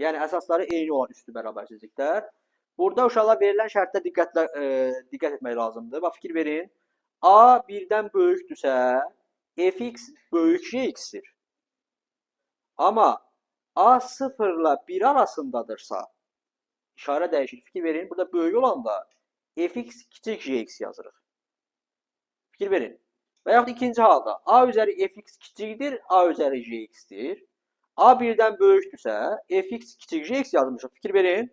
Yəni əsasları eyni olan üstü bərabərsizliklər. Burada uşaqlar verilən şərtdə diqqət etmək lazımdır. Bax fikir verin. A 1-dən böyükdürsə, fx böyük gx-dir. Amma A 0 ilə 1 arasındadırsa, işarə dəyişir. Fikir verin. Burada böyük olanda fx kiçik gx yazırıq. Fikir verin. Və yaxud ikinci halda a üzəri fx kiçikdir, a üzəri gx-dir. A 1-dən böyükdürsə, fx kiçik gx yazmışıq. Fikir verin.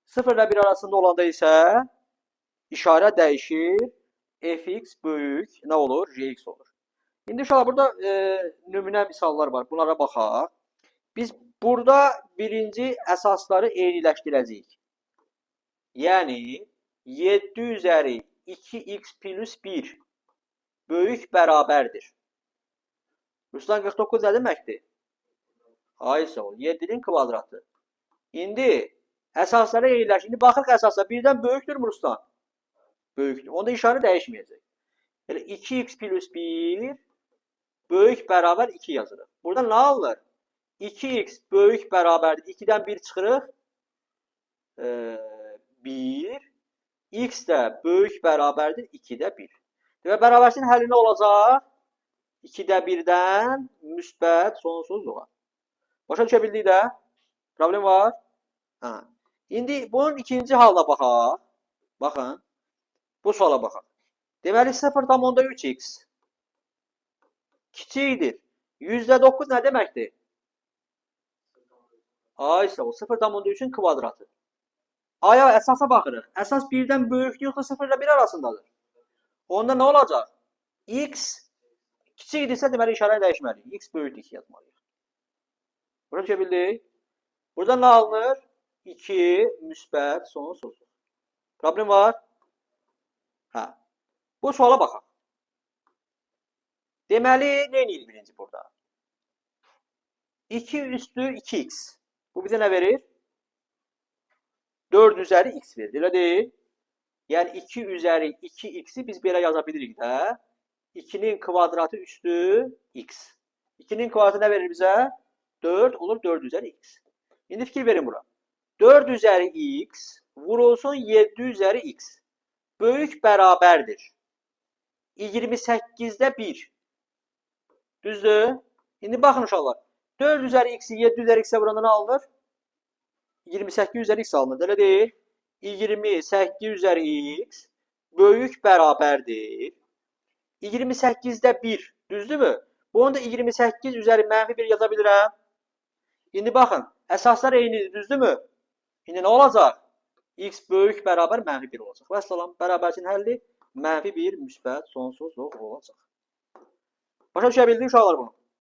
0 ilə 1 arasında olanda isə işarə dəyişir. Fx böyük nə olur? Gx olur. İndi uşaqlar burada nümunə misallar var. Bunlara baxaq. Biz burada birinci əsasları eyniləşdirəcəyik. Yəni 7 üzəri 2x plus 1 böyük bərabərdir. Ruslan 49 nə deməkdir? Hayır, 7'nin kvadratı. İndi əsaslara eyniləşir. İndi baxırıq əsaslar 1-dən böyükdür mü Ruslan? Böyükdür. Onda işarə dəyişməyəcək. Yəni 2x plus 1 böyük bərabər 2 yazırıq. Burada nə alınır? 2x böyük bərabərdir. 2-dən 1 çıxırıq. 1. X də böyük bərabərdir. 2-də 1. Və bərabərsizin həlli nə olacaq? 2-də 1-dən müsbət sonsuzluğa. Başa düşə bildik də? Problem var? Hə. İndi bunun ikinci halına baxaq. Baxın. Bu suala baxaq. Deməli 0,3x kiçikdir. %9 nə deməkdir? Ay sağ ol. 0,3'ün kvadratı. Aya əsasa baxırıq. Əsas 1-dən böyükdür yoxsa 0 ilə 1 arasındadır? Onda nə olacaq? X kiçikdirsə deməli işarə dəyişməliyik. X böyük 2 yazmalıyıq. Başa düşə bildik? Burada nə alınır? 2 müsbət sonsuzluq. Problem var? Hə. Bu suala baxaq. Deməli, nə edirik birinci burada? 2 üstü 2x. Bu bizə nə verir? 4 üzəri x verir. Elə deyil? Yəni 2 üzəri 2x'i biz belə yaza bilirik də. 2'nin kvadratı üstü x. 2'nin kvadratı nə verir bizə? 4 olur 4 üzəri x. İndi fikir verin bura. 4 üzəri x vurulsun 7 üzəri x. Böyük bərabərdir. 28'də 1. Düzdür? İndi baxın uşaqlar. 4 üzəri x'i 7 üzəri x'e vuranda nə alınır? 28 üzəri x alınır. Elə deyil? 28 üzəri x böyük bərabərdir. 28'də 1. Düzdürmü? Bunu da 28 üzəri mənfi 1 yaza bilirəm. İndi baxın. Əsaslar eynidir. Düzdürmü? İndi nə olacaq? X böyük bərabər mənfi 1 olacaq. Və salam. Bərabərçinin həlli mənfi 1 müsbət sonsuzluq olacaq. Başa düşə bildik uşaqlar bunu?